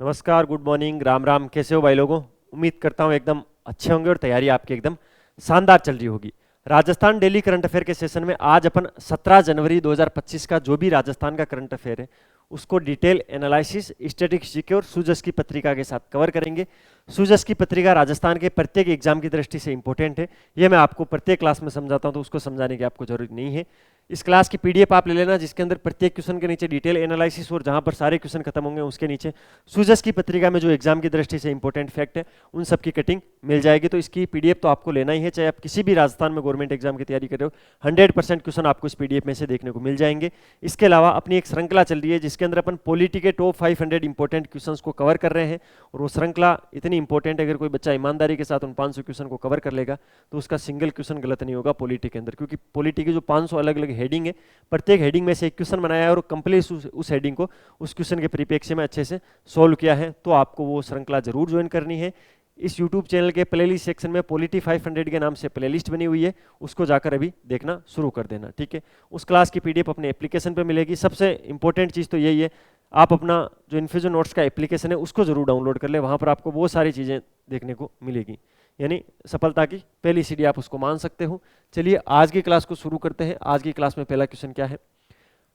नमस्कार, good morning, Ram Ram. कैसे हो भाई लोगों? उम्मीद करता हूँ एकदम अच्छे होंगे और तैयारी आपकी एकदम शानदार चल रही होगी। राजस्थान डेली करंट अफेयर के सेशन में आज अपन 17 जनवरी 2025 का जो भी राजस्थान का करंट अफेयर है उसको डिटेल एनालिसिस, स्टैटिस्टिक्स और सूजस की पत्रिका के साथ कवर करेंगे। सूजस की पत्रिका राजस्थान के प्रत्येक एग्जाम की दृष्टि से इंपॉर्टेंट है। ये मैं आपको प्रत्येक क्लास में समझाता हूँ, तो उसको समझाने की आपको जरूरत नहीं है। इस क्लास की पीडीएफ आप ले लेना, जिसके अंदर प्रत्येक क्वेश्चन के नीचे डिटेल एनालिसिस और जहां पर सारे क्वेश्चन खत्म होंगे उसके नीचे सूजस की पत्रिका में जो एग्जाम की दृष्टि से इंपॉर्टेंट फैक्ट है उन सब की कटिंग मिल जाएगी। तो इसकी पीडीएफ तो आपको लेना ही है, चाहे आप किसी भी राजस्थान में गवर्नमेंट एग्जाम की तैयारी कर रहे हो। 100% क्वेश्चन आपको इस पीडीएफ में से देखने को मिल जाएंगे। इसके अलावा अपनी एक श्रृंखला चल रही है जिसके अंदर अपन पॉलिटी के टॉप 500 इंपॉर्टेंट क्वेश्चन को कवर कर रहे हैं, और वो श्रृंखला इतनी इंपॉर्टेंट है, अगर कोई बच्चा ईमानदारी के साथ उन 500 क्वेश्चन को कवर कर लेगा तो उसका सिंगल क्वेश्चन गलत नहीं होगा पॉलिटी के अंदर, क्योंकि पॉलिटी की जो 500 अलग अलग हेडिंग है, प्रत्येक हेडिंग में से एक क्वेश्चन बनाया है और कंप्लीट उस हेडिंग को उस क्वेश्चन के परिप्रेक्ष्य में अच्छे से सोल्व किया है। तो आपको वो श्रृंखला जरूर ज्वाइन करनी है। इस यूट्यूब चैनल के प्लेलिस्ट सेक्शन में पॉलिटी 500 के नाम से प्लेलिस्ट बनी हुई है, उसको जाकर अभी देखना शुरू कर देना, ठीक है। उस क्लास की पीडीएफ अपने एप्लीकेशन पे मिलेगी। सबसे इंपॉर्टेंट चीज़ तो यही है, आप अपना जो इन्फ्यूजन नोट्स का एप्लीकेशन है उसको जरूर डाउनलोड कर ले, वहाँ पर आपको वो सारी चीज़ें देखने को मिलेगी, यानी सफलता की पहली सीढ़ी आप उसको मान सकते हो। चलिए आज की क्लास को शुरू करते हैं। आज की क्लास में पहला क्वेश्चन क्या है?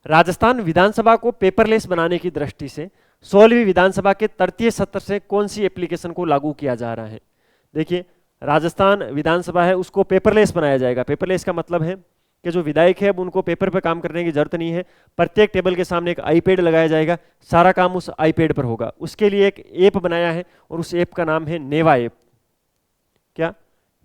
राजस्थान विधानसभा को पेपरलेस बनाने की दृष्टि से 16वीं विधानसभा के तृतीय सत्र से कौन सी एप्लीकेशन को लागू किया जा रहा है? देखिए, राजस्थान विधानसभा है उसको पेपरलेस बनाया जाएगा। पेपरलेस का मतलब है कि जो विधायक है अब उनको पेपर पर काम करने की जरूरत नहीं है। प्रत्येक टेबल के सामने एक आईपैड लगाया जाएगा, सारा काम उस आईपैड पर होगा। उसके लिए एक ऐप बनाया है और उस ऐप का नाम है नेवा ऐप। क्या?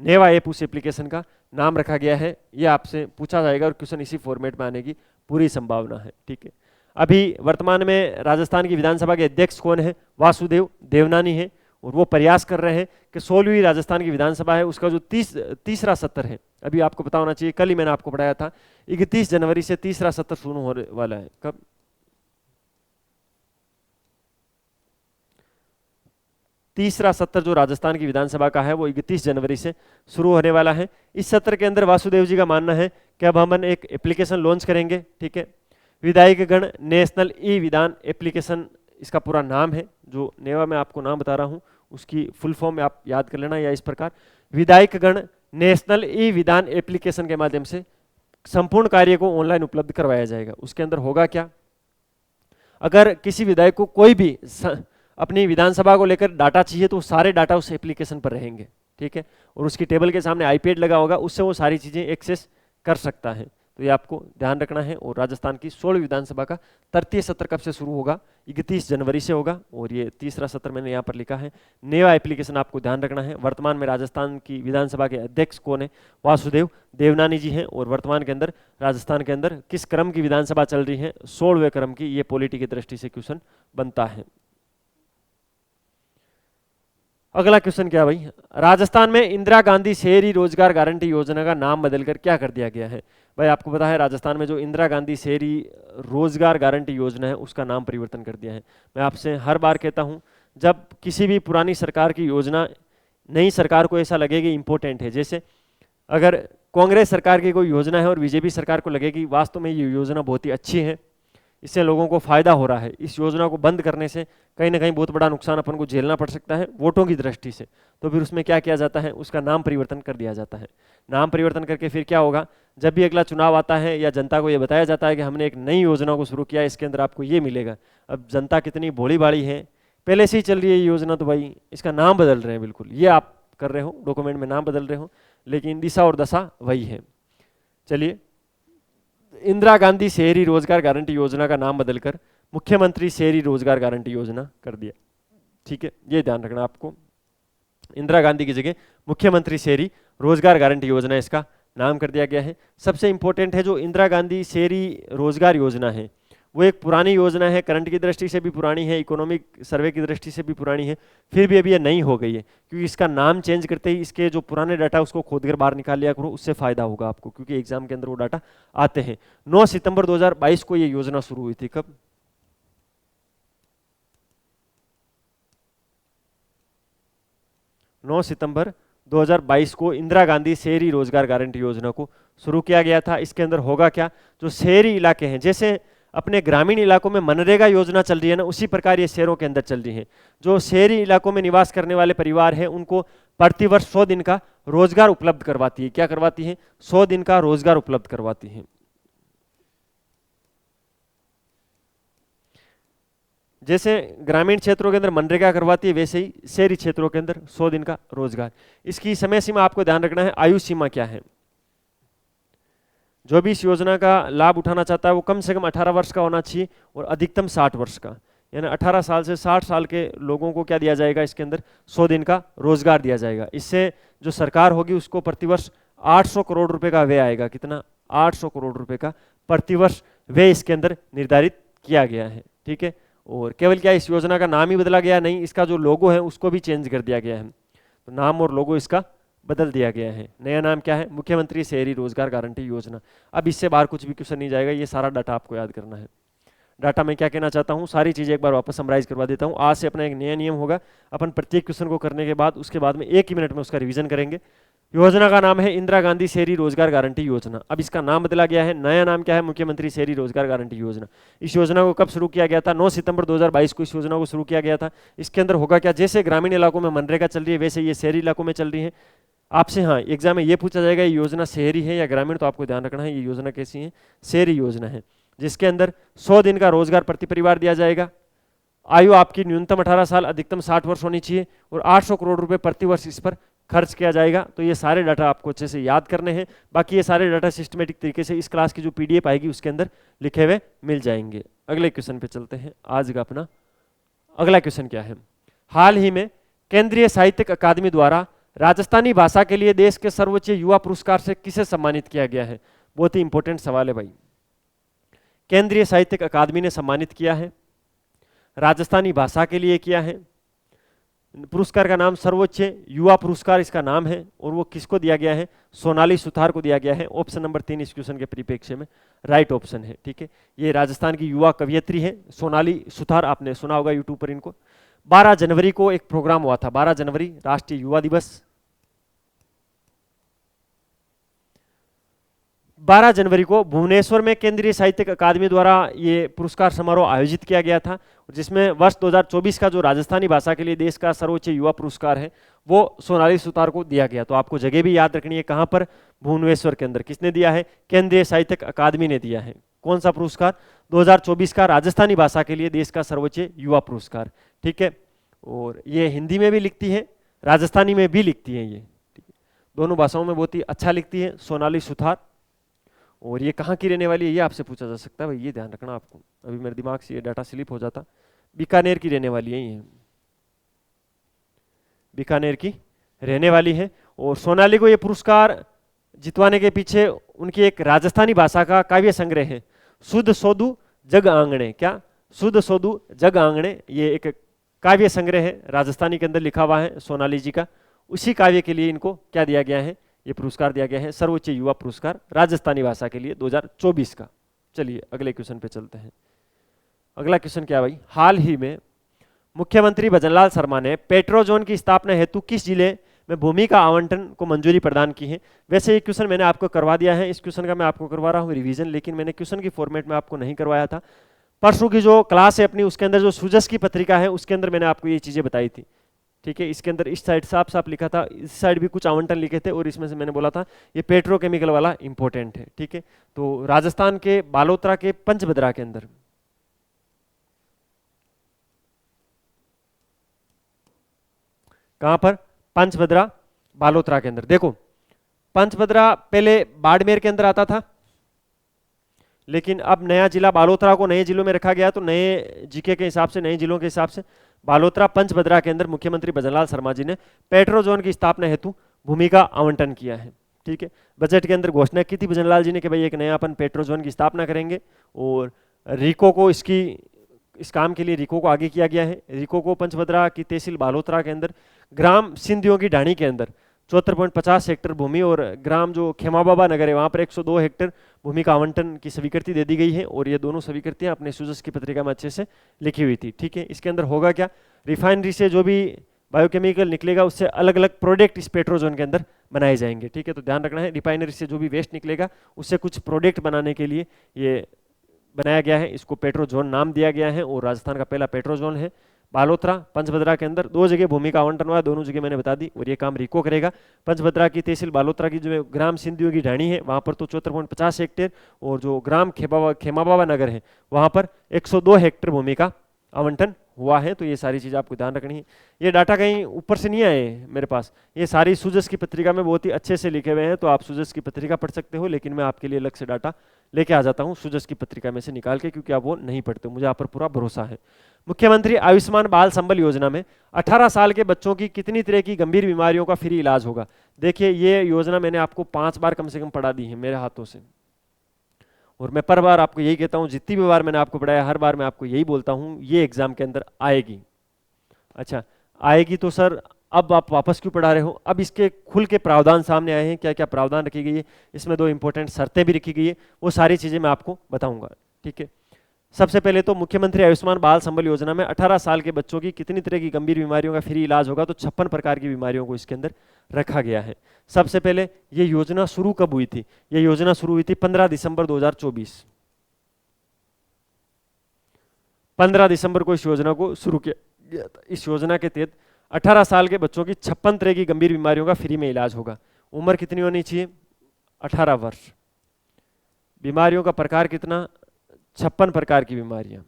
नेवा ऐप उस एप्लीकेशन का नाम रखा गया है। ये आपसे पूछा जाएगा और क्वेश्चन इसी फॉर्मेट में आने की पूरी संभावना है, ठीक है। अभी वर्तमान में राजस्थान की विधानसभा के अध्यक्ष कौन है? वासुदेव देवनानी है, और वो प्रयास कर रहे हैं कि 16वीं राजस्थान की विधानसभा है उसका जो तीसरा सत्र है, अभी आपको पता होना चाहिए, कल ही मैंने आपको पढ़ाया था, 31 जनवरी से तीसरा सत्र शुरू होने वाला है। कब? तीसरा सत्र जो राजस्थान की विधानसभा का है वो 31 जनवरी से शुरू होने वाला है। इस सत्र के अंदर वासुदेव जी का मानना है कि अब हम एक एप्लीकेशन लॉन्च करेंगे, ठीक है। विधायक गण नेशनल ई विधान एप्लीकेशन इसका पूरा नाम है। जो नेवा में आपको नाम बता रहा हूं उसकी फुल फॉर्म में आप याद कर लेना, या इस प्रकार विधायक गण नेशनल ई विधान एप्लीकेशन के माध्यम से संपूर्ण कार्य को ऑनलाइन उपलब्ध करवाया जाएगा। उसके अंदर होगा क्या? अगर किसी विधायक को कोई भी अपनी विधानसभा को लेकर डाटा चाहिए तो सारे डाटा उस एप्लीकेशन पर रहेंगे, ठीक है। और उसकी टेबल के सामने आईपैड लगा होगा, उससे वो सारी चीजें एक्सेस कर सकता है। तो ये आपको ध्यान रखना है। और राजस्थान की 16वीं विधानसभा का तृतीय सत्र कब से शुरू होगा? 31 जनवरी से होगा, और ये तीसरा सत्र मैंने यहाँ पर लिखा है। नेवा एप्लीकेशन आपको ध्यान रखना है। वर्तमान में राजस्थान की विधानसभा के अध्यक्ष कौन है? वासुदेव देवनानी जी हैं। और वर्तमान के अंदर राजस्थान के अंदर किस क्रम की विधानसभा चल रही है? 16वें क्रम की। ये पॉलिटी की दृष्टि से क्वेश्चन बनता है। अगला क्वेश्चन क्या भाई? राजस्थान में इंदिरा गांधी शहरी रोजगार गारंटी योजना का नाम बदलकर क्या कर दिया गया है? भाई आपको पता है राजस्थान में जो इंदिरा गांधी शहरी रोजगार गारंटी योजना है उसका नाम परिवर्तन कर दिया है। मैं आपसे हर बार कहता हूं, जब किसी भी पुरानी सरकार की योजना नई सरकार को ऐसा लगे कि इंपॉर्टेंट है, जैसे अगर कांग्रेस सरकार की कोई योजना है और बीजेपी सरकार को लगे कि वास्तव में ये योजना बहुत ही अच्छी है, इससे लोगों को फायदा हो रहा है, इस योजना को बंद करने से कहीं ना कहीं बहुत बड़ा नुकसान अपन को झेलना पड़ सकता है वोटों की दृष्टि से, तो फिर उसमें क्या किया जाता है? उसका नाम परिवर्तन कर दिया जाता है। नाम परिवर्तन करके फिर क्या होगा? जब भी अगला चुनाव आता है या जनता को यह बताया जाता है कि हमने एक नई योजना को शुरू किया, इसके अंदर आपको ये मिलेगा। अब जनता कितनी भोली भाली है, पहले से ही चल रही है ये योजना, तो भाई इसका नाम बदल रहे हैं। बिल्कुल ये आप कर रहे हो, डॉक्यूमेंट में नाम बदल रहे हो, लेकिन दिशा और दशा वही है। चलिए, इंदिरा गांधी शहरी रोजगार गारंटी योजना का नाम बदलकर मुख्यमंत्री शहरी रोजगार गारंटी योजना कर दिया, ठीक है। ये ध्यान रखना आपको, इंदिरा गांधी की जगह मुख्यमंत्री शहरी रोजगार गारंटी योजना इसका नाम कर दिया गया है। सबसे इंपॉर्टेंट है, जो इंदिरा गांधी शहरी रोजगार योजना है वो एक पुरानी योजना है, करंट की दृष्टि से भी पुरानी है, इकोनॉमिक सर्वे की दृष्टि से भी पुरानी है, फिर भी अभी ये नई हो गई है, क्योंकि इसका नाम चेंज करते ही इसके जो पुराने डाटा उसको खोद कर बाहर निकाल लिया करो, उससे फायदा होगा आपको, क्योंकि एग्जाम के अंदर वो डाटा आते हैं। 9 सितंबर 2022 को ये योजना शुरू हुई थी। कब? 9 सितंबर 2022 को इंदिरा गांधी शहरी रोजगार गारंटी योजना को शुरू किया गया था। इसके अंदर होगा क्या? जो शहरी इलाके हैं, जैसे अपने ग्रामीण इलाकों में मनरेगा योजना चल रही है ना, उसी प्रकार ये शहरों के अंदर चल रही है। जो शहरी इलाकों में निवास करने वाले परिवार हैं उनको प्रतिवर्ष 100 दिन का रोजगार उपलब्ध करवाती है। क्या करवाती है? 100 दिन का रोजगार उपलब्ध करवाती है। जैसे ग्रामीण क्षेत्रों के अंदर मनरेगा करवाती है, वैसे ही शहरी क्षेत्रों के अंदर 100 दिन का रोजगार। इसकी समय सीमा आपको ध्यान रखना है। आयु सीमा क्या है? जो भी इस योजना का लाभ उठाना चाहता है वो कम से कम 18 वर्ष का होना चाहिए और अधिकतम 60 वर्ष का। यानी 18 साल से 60 साल के लोगों को क्या दिया जाएगा? इसके अंदर 100 दिन का रोजगार दिया जाएगा। इससे जो सरकार होगी उसको प्रतिवर्ष 800 करोड़ रुपए का व्यय आएगा। कितना? 800 करोड़ रुपए का प्रतिवर्ष व्यय इसके अंदर निर्धारित किया गया है। ठीक है। और केवल क्या इस योजना का नाम ही बदला गया? नहीं, इसका जो लोगो है उसको भी चेंज कर दिया गया है। तो नाम और लोगो इसका बदल दिया गया है। नया नाम क्या है? मुख्यमंत्री शहरी रोजगार गारंटी योजना। अब इससे बाहर कुछ भी क्वेश्चन नहीं जाएगा, ये सारा डाटा आपको याद करना है। डाटा में क्या कहना चाहता हूँ, सारी चीजें एक बार वापस समराइज करवा देता हूँ। आज से अपना एक नया नियम होगा, अपन प्रत्येक क्वेश्चन को करने के बाद उसके बाद में 1 ही मिनट में उसका रिवीजन करेंगे। योजना का नाम है इंदिरा गांधी शहरी रोजगार गारंटी योजना। अब इसका नाम बदला गया है, नया नाम क्या है? मुख्यमंत्री शहरी रोजगार गारंटी योजना। इस योजना को कब शुरू किया गया था? 9 सितंबर 2022 को इस योजना को शुरू किया गया था। इसके अंदर होगा क्या? जैसे ग्रामीण इलाकों में मनरेगा चल रही है वैसे ये शहरी इलाकों में चल रही है। आपसे हाँ एग्जाम में ये पूछा जाएगा ये योजना शहरी है या ग्रामीण, तो आपको ध्यान रखना है ये योजना कैसी है? शहरी योजना है, जिसके अंदर 100 दिन का रोजगार प्रति परिवार दिया जाएगा। आयु आपकी न्यूनतम 18 साल, अधिकतम 60 वर्ष होनी चाहिए और 800 करोड़ रुपए प्रति वर्ष इस पर खर्च किया जाएगा। तो ये सारे डाटा आपको अच्छे से याद करने हैं। बाकी ये सारे डाटा सिस्टमेटिक तरीके से इस क्लास की जो पीडीएफ आएगी उसके अंदर लिखे हुए मिल जाएंगे। अगले क्वेश्चन पे चलते हैं। आज का अपना अगला क्वेश्चन क्या है? हाल ही में केंद्रीय साहित्यिक अकादमी द्वारा राजस्थानी भाषा के लिए देश के सर्वोच्च युवा पुरस्कार से किसे सम्मानित किया गया है? बहुत ही इंपॉर्टेंट सवाल है भाई। केंद्रीय साहित्यिक अकादमी ने सम्मानित किया है, राजस्थानी भाषा के लिए किया है। पुरस्कार का नाम सर्वोच्च युवा पुरस्कार इसका नाम है और वो किसको दिया गया है? सोनाली सुथार को दिया गया है। ऑप्शन नंबर 3 इस क्वेश्चन के परिप्रेक्ष्य में राइट ऑप्शन है। ठीक है, ये राजस्थान की युवा कवियत्री है सोनाली सुथार, आपने सुना होगा यूट्यूब पर इनको। 12 जनवरी को एक प्रोग्राम हुआ था, 12 जनवरी राष्ट्रीय युवा दिवस। 12 जनवरी को भुवनेश्वर में केंद्रीय साहित्यिक अकादमी द्वारा ये पुरस्कार समारोह आयोजित किया गया था, जिसमें वर्ष 2024 का जो राजस्थानी भाषा के लिए देश का सर्वोच्च युवा पुरस्कार है वो सोनाली सुतार को दिया गया। तो आपको जगह भी याद रखनी है, कहां पर? भुवनेश्वर के अंदर। किसने दिया है? केंद्रीय साहित्यिक अकादमी ने दिया है। कौन सा पुरस्कार? 2024 का राजस्थानी भाषा के लिए देश का सर्वोच्च युवा पुरस्कार। ठीक है, और ये हिंदी में भी लिखती है, राजस्थानी में भी लिखती है, ये दोनों भाषाओं में बहुत ही अच्छा लिखती है सोनाली सुथार। और ये कहाँ की रहने वाली है ये आपसे पूछा जा सकता है भाई, ये ध्यान रखना आपको। अभी मेरे दिमाग से ये डाटा स्लिप हो जाता। बीकानेर की रहने वाली है, ये बीकानेर की रहने वाली है। और सोनाली को ये पुरस्कार जितवाने के पीछे उनकी एक राजस्थानी भाषा का काव्य संग्रह है, शुद्ध सोदू जग आंगणे। क्या? शुद्ध सोदू जग आंगणे, ये एक काव्य संग्रह है राजस्थानी के अंदर लिखा हुआ है सोनाली जी का। उसी काव्य के लिए इनको क्या दिया गया है? ये पुरस्कार दिया गया है, सर्वोच्च युवा पुरस्कार राजस्थानी भाषा के लिए 2024 का। चलिए अगले क्वेश्चन पे चलते हैं। अगला क्वेश्चन क्या भाई? हाल ही में मुख्यमंत्री भजनलाल शर्मा ने पेट्रोजोन की स्थापना हेतु किस जिले में भूमि का आवंटन को मंजूरी प्रदान की है? वैसे ये क्वेश्चन मैंने आपको करवा दिया है, इस क्वेश्चन का मैं आपको करवा रहा हूँ रिवीजन, लेकिन मैंने क्वेश्चन की फॉर्मेट में आपको नहीं करवाया था। परसों की जो क्लास है अपनी, उसके अंदर जो सूजस की पत्रिका है उसके अंदर मैंने आपको ये चीजें बताई थी। ठीक है, इसके अंदर इस साइड साफ साफ लिखा था, इस साइड भी कुछ आवंटन लिखे थे, और इसमें से मैंने बोला था ये पेट्रोकेमिकल वाला इंपॉर्टेंट है। ठीक है, तो राजस्थान के बालोतरा के पंचभद्रा के अंदर, कहां पर? पंचभद्रा बालोतरा के अंदर। देखो पंचभद्रा पहले बाड़मेर के अंदर आता था, लेकिन अब नया जिला बालोतरा को नए जिलों में रखा गया। तो नए जीके के हिसाब से, नए जिलों के हिसाब से बालोतरा पंचभद्रा के अंदर मुख्यमंत्री भजनलाल शर्मा जी ने पेट्रोजोन की स्थापना हेतु भूमि का आवंटन किया है। ठीक है, बजट के अंदर घोषणा की थी भजनलाल जी ने कि भाई एक नया अपन पेट्रोजोन की स्थापना करेंगे, और रिको को इस काम के लिए रिको को आगे किया गया है। रिको को पंचभद्रा की तहसील बालोतरा के अंदर ग्राम सिंधियों की ढाणी के अंदर 74.50 हेक्टेयर भूमि, और ग्राम जो खेमा बाबा नगर है वहां पर 102 हेक्टेयर भूमि का आवंटन की स्वीकृति दे दी गई है। और ये दोनों स्वीकृतियां अपने सूजस की पत्रिका में अच्छे से लिखी हुई थी। ठीक है, इसके अंदर होगा क्या? रिफाइनरी से जो भी बायोकेमिकल निकलेगा उससे अलग अलग प्रोडक्ट इस पेट्रोजोन के अंदर बनाए जाएंगे। ठीक है, तो ध्यान रखना है, रिफाइनरी से जो भी वेस्ट निकलेगा उससे कुछ प्रोडक्ट बनाने के लिए ये बनाया गया है, इसको पेट्रोजोन नाम दिया गया है और राजस्थान का पहला पेट्रोजोन है बालोतरा पंचभद्रा के अंदर। 2 जगह भूमि का आवंटन हुआ है, दोनों जगह मैंने बता दी और ये काम रिको करेगा। पंचभद्रा की तहसील बालोतरा की जो ग्राम सिंधियों की ढाणी है वहां पर तो 74.50 हेक्टेयर और जो ग्राम खेमाबाबा नगर है वहां पर 102 हेक्टेयर भूमि का आवंटन हुआ है। तो ये सारी चीज़ आपको ध्यान रखनी है। ये डाटा कहीं ऊपर से नहीं आए मेरे पास, ये सारी सूजस की पत्रिका में बहुत ही अच्छे से लिखे हुए हैं, तो आप सूजस की पत्रिका पढ़ सकते हो, लेकिन मैं आपके लिए अलग से डाटा लेके आ जाता हूँ सूजस की पत्रिका में से निकाल के, क्योंकि आप वो नहीं पढ़ते, मुझे आप पर पूरा भरोसा है। मुख्यमंत्री आयुष्मान बाल संबल योजना में 18 साल के बच्चों की कितनी तरह की गंभीर बीमारियों का फ्री इलाज होगा। देखिए ये योजना मैंने आपको 5 बार कम से कम पढ़ा दी है मेरे हाथों से, और मैं पर बार आपको यही कहता हूं, जितनी भी बार मैंने आपको पढ़ाया हर बार मैं आपको यही बोलता हूं, ये एग्जाम के अंदर आएगी। अच्छा आएगी तो सर अब आप वापस क्यों पढ़ा रहे हो। अब इसके खुल के प्रावधान सामने आए हैं, क्या क्या प्रावधान रखी गई है, इसमें 2 इंपॉर्टेंट शर्तें भी रखी गई है, वो सारी चीजें मैं आपको बताऊंगा। ठीक है, सबसे पहले तो मुख्यमंत्री आयुष्मान बाल संबल योजना में 18 साल के बच्चों की कितनी तरह की गंभीर बीमारियों का फ्री इलाज होगा, तो 56 प्रकार की बीमारियों को इसके अंदर रखा गया है। सबसे पहले ये योजना शुरू कब हुई थी, ये योजना शुरू हुई थी 15 दिसंबर 2024। 15 दिसंबर को इस योजना को शुरू किया गया था। इस योजना के तहत 18 साल के बच्चों की 56 तरह की गंभीर बीमारियों का फ्री में इलाज होगा। उम्र कितनी होनी चाहिए, 18 वर्ष। बीमारियों का प्रकार कितना, 56 प्रकार की बीमारियां।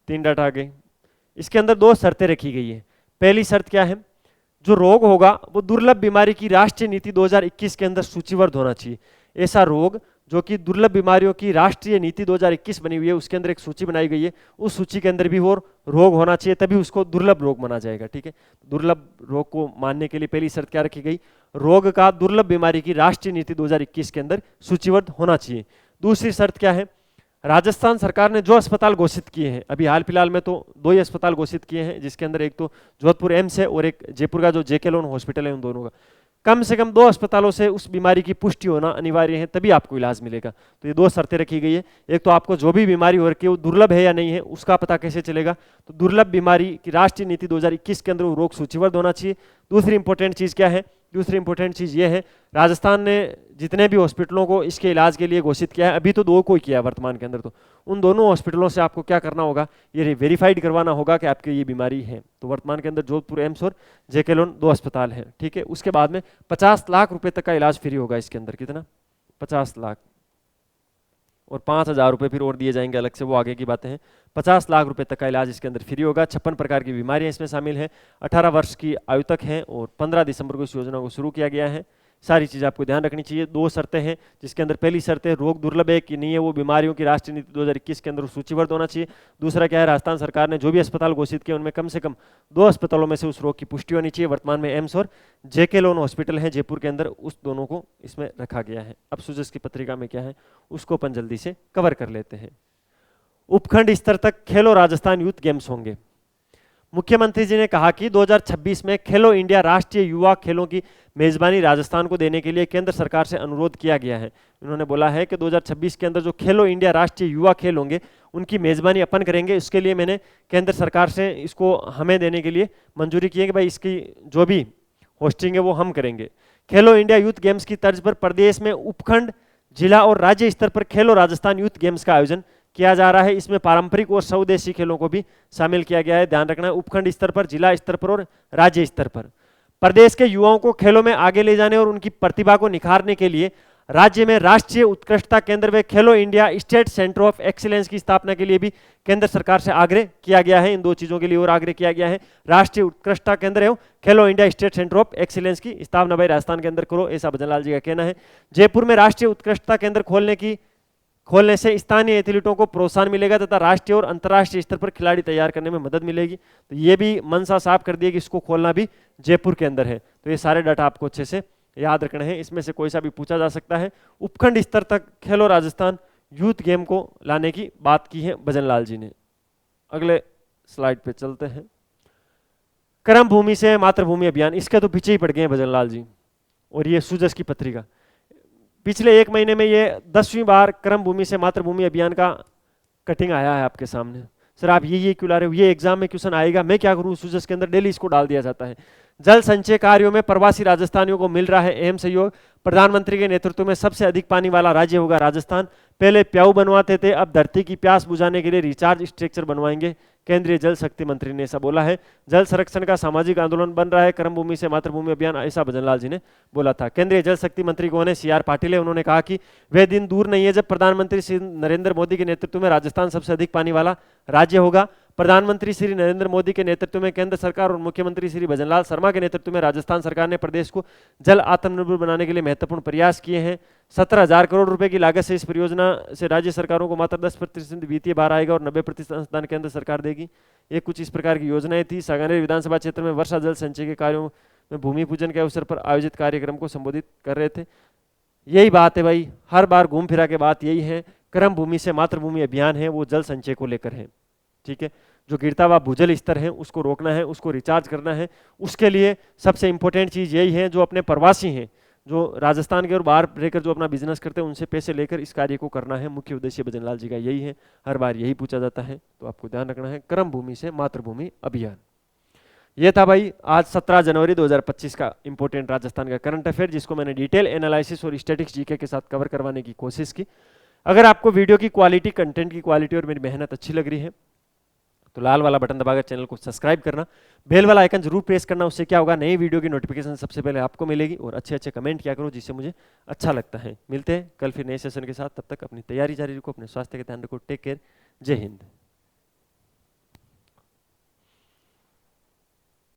3 डाटा आ गई। इसके अंदर 2 शर्तें रखी गई है। पहली शर्त क्या है, जो रोग होगा वो दुर्लभ बीमारी की राष्ट्रीय नीति 2021 के अंदर सूचीबद्ध होना चाहिए। ऐसा रोग जो कि दुर्लभ बीमारियों की राष्ट्रीय नीति 2021 बनी हुई है, उसके अंदर एक सूची बनाई गई है, उस सूची के अंदर भी वो रोग होना चाहिए, तभी उसको दुर्लभ रोग माना जाएगा। ठीक है, दुर्लभ रोग को मानने के लिए पहली शर्त क्या रखी गई, रोग का दुर्लभ बीमारी की राष्ट्रीय नीति 2021 के अंदर सूचीबद्ध होना चाहिए। दूसरी शर्त क्या है, राजस्थान सरकार ने जो अस्पताल घोषित किए हैं, अभी हाल फिलहाल में तो 2 ही अस्पताल घोषित किए हैं, जिसके अंदर एक तो जोधपुर एम्स है और एक जयपुर का जो जेके लोन हॉस्पिटल है, उन दोनों का कम से कम 2 अस्पतालों से उस बीमारी की पुष्टि होना अनिवार्य है, तभी आपको इलाज मिलेगा। तो ये 2 शर्तें रखी गई है। एक तो आपको जो भी बीमारी हो रखी है वो दुर्लभ है या नहीं है उसका पता कैसे चलेगा, तो दुर्लभ बीमारी की राष्ट्रीय नीति 2021 के अंदर वो रोग सूचीबद्ध होना चाहिए। दूसरी इंपॉर्टेंट चीज क्या है, दूसरी इंपॉर्टेंट चीज ये है, राजस्थान ने जितने भी हॉस्पिटलों को इसके इलाज के लिए घोषित किया है, अभी तो 2 को ही किया है वर्तमान के अंदर, तो उन दोनों हॉस्पिटलों से आपको क्या करना होगा, ये वेरीफाइड करवाना होगा कि आपकी ये बीमारी है। तो वर्तमान के अंदर जोधपुर एम्स और जेके लोन 2 अस्पताल हैं। ठीक है, उसके बाद में 50 लाख रुपए तक का इलाज फ्री होगा इसके अंदर। कितना, 50 लाख, और 5,000 रुपये फिर और दिए जाएंगे अलग से, वो आगे की बातें हैं। 50 लाख रुपए तक का इलाज इसके अंदर फ्री होगा। 56 प्रकार की बीमारियां इसमें शामिल हैं, 18 वर्ष की आयु तक हैं और 15 दिसंबर को इस योजना को शुरू किया गया है। सारी चीज़ आपको ध्यान रखनी चाहिए। 2 शर्तें हैं, जिसके अंदर पहली शर्त है रोग दुर्लभ है कि नहीं है, वो बीमारियों की राष्ट्रीय नीति 2021 के अंदर सूचीबद्ध होना चाहिए। दूसरा क्या है, राजस्थान सरकार ने जो भी अस्पताल घोषित किए उनमें कम से कम 2 अस्पतालों में से उस रोग की पुष्टि होनी चाहिए। वर्तमान में एम्स और जेके लोन हॉस्पिटल है जयपुर के अंदर, उस दोनों को इसमें रखा गया है। अब सूजस की पत्रिका में क्या है उसको अपन जल्दी से कवर कर लेते हैं। उपखंड स्तर तक खेलो राजस्थान यूथ गेम्स होंगे। मुख्यमंत्री जी ने कहा कि 2026 में खेलो इंडिया राष्ट्रीय युवा खेलों की मेजबानी राजस्थान को देने के लिए केंद्र सरकार से अनुरोध किया गया है। उन्होंने बोला है कि 2026 के अंदर जो खेलो इंडिया राष्ट्रीय युवा खेल होंगे उनकी मेजबानी अपन करेंगे। इसके लिए मैंने केंद्र सरकार से इसको हमें देने के लिए मंजूरी की है कि भाई इसकी जो भी होस्टिंग है वो हम करेंगे। खेलो इंडिया यूथ गेम्स की तर्ज पर प्रदेश में उपखंड, जिला और राज्य स्तर पर खेलो राजस्थान यूथ गेम्स का आयोजन किया जा रहा है। इसमें पारंपरिक और स्वदेशी खेलों को भी शामिल किया गया है। ध्यान रखना है, उपखंड स्तर पर, जिला स्तर पर और राज्य स्तर पर। प्रदेश के युवाओं को खेलों में आगे ले जाने और उनकी प्रतिभा को निखारने के लिए राज्य में राष्ट्रीय उत्कृष्टता केंद्र व खेलो India state centre of excellence की स्थापना के लिए भी केंद्र सरकार से आग्रह किया गया है। इन 2 चीजों के लिए और आग्रह किया गया है, राष्ट्रीय उत्कृष्टता केंद्र एवं खेलो India state centre of excellence की स्थापना भाई राजस्थान के अंदर करो, ऐसा भजनलाल जी का कहना है। जयपुर में राष्ट्रीय उत्कृष्टता केंद्र खोलने से स्थानीय एथलीटों को प्रोत्साहन मिलेगा तथा राष्ट्रीय और अंतर्राष्ट्रीय स्तर पर खिलाड़ी तैयार करने में मदद मिलेगी। तो ये भी मनसा साफ कर दिया कि इसको खोलना भी जयपुर के अंदर है। तो ये सारे डाटा आपको अच्छे से याद रखने हैं, इसमें से कोई सा भी पूछा जा सकता है। उपखंड स्तर तक खेलो राजस्थान यूथ गेम को लाने की बात की है भजनलाल जी ने। अगले स्लाइड पे चलते हैं। कर्म भूमि से मातृभूमि अभियान, इसके तो पीछे ही पड़ गए हैं भजनलाल जी। और ये सूजस की पत्रिका, पिछले 1 महीने में ये 10वीं बार कर्म भूमि से मातृभूमि अभियान का कटिंग आया है आपके सामने। सर आप ये क्यों ला रहे हो, ये एग्जाम में क्वेश्चन आएगा, मैं क्या करूँ, सूजस के अंदर डेली इसको डाल दिया जाता है। जल संचय कार्यों में प्रवासी राजस्थानियों को मिल रहा है अहम सहयोग। प्रधानमंत्री के नेतृत्व में सबसे अधिक पानी वाला राज्य होगा राजस्थान। पहले प्याऊ बनवाते थे, अब धरती की प्यास बुझाने के लिए रिचार्ज स्ट्रक्चर बनवाएंगे। केंद्रीय जल शक्ति मंत्री ने ऐसा बोला है। जल संरक्षण का सामाजिक आंदोलन बन रहा है, कर्म भूमि से मातृभूमि अभियान, ऐसा भजनलाल जी ने बोला था। केंद्रीय जल शक्ति मंत्री कौन है? CR पाटिल है। उन्होंने कहा कि वह दिन दूर नहीं है जब प्रधानमंत्री श्री नरेंद्र मोदी के नेतृत्व में राजस्थान सबसे अधिक पानी वाला राज्य होगा। प्रधानमंत्री श्री नरेंद्र मोदी के नेतृत्व में केंद्र सरकार और मुख्यमंत्री श्री भजनलाल शर्मा के नेतृत्व में राजस्थान सरकार ने प्रदेश को जल आत्मनिर्भर बनाने के लिए महत्वपूर्ण प्रयास किए हैं। 17,000 करोड़ रुपए की लागत से इस परियोजना से राज्य सरकारों को मात्र 10% वित्तीय भार आएगा और 90% अनुदान केंद्र सरकार देगी। ये कुछ इस प्रकार की योजनाएं थी। सांगानेर विधानसभा क्षेत्र में वर्षा जल संचय के कार्यों में भूमि पूजन के अवसर पर आयोजित कार्यक्रम को संबोधित कर रहे थे। यही बात है भाई, हर बार घूम फिरा के बात यही है, कर्म भूमि से मातृभूमि अभियान है वो जल संचय को लेकर है। ठीक है, जो गिरता हुआ भूजल स्तर है उसको रोकना है, उसको रिचार्ज करना है। उसके लिए सबसे इंपॉर्टेंट चीज यही है, जो अपने प्रवासी हैं, जो राजस्थान के और बाहर रहकर जो अपना बिजनेस करते हैं, उनसे पैसे लेकर इस कार्य को करना है। मुख्य उद्देश्य भजनलाल जी का यही है, हर बार यही पूछा जाता है, तो आपको ध्यान रखना है, कर्म भूमि से मातृभूमि अभियान। ये था भाई आज 17 जनवरी 2025 का इंपॉर्टेंट राजस्थान का करंट अफेयर, जिसको मैंने डिटेल एनालिसिस और स्टैटिक्स जीके के साथ कवर करवाने की कोशिश की। अगर आपको वीडियो की क्वालिटी, कंटेंट की क्वालिटी और मेरी मेहनत अच्छी लग रही है तो लाल वाला बटन दबाकर चैनल को सब्सक्राइब करना, बेल वाला आइकन जरूर प्रेस करना। उससे क्या होगा, नई वीडियो की नोटिफिकेशन सबसे पहले आपको मिलेगी। और अच्छे अच्छे कमेंट किया करो जिससे मुझे अच्छा लगता है। मिलते हैं कल फिर नए सेशन के साथ, तब तक अपनी तैयारी जारी रखो, अपने स्वास्थ्य का ध्यान रखो। टेक केयर, जय हिंद।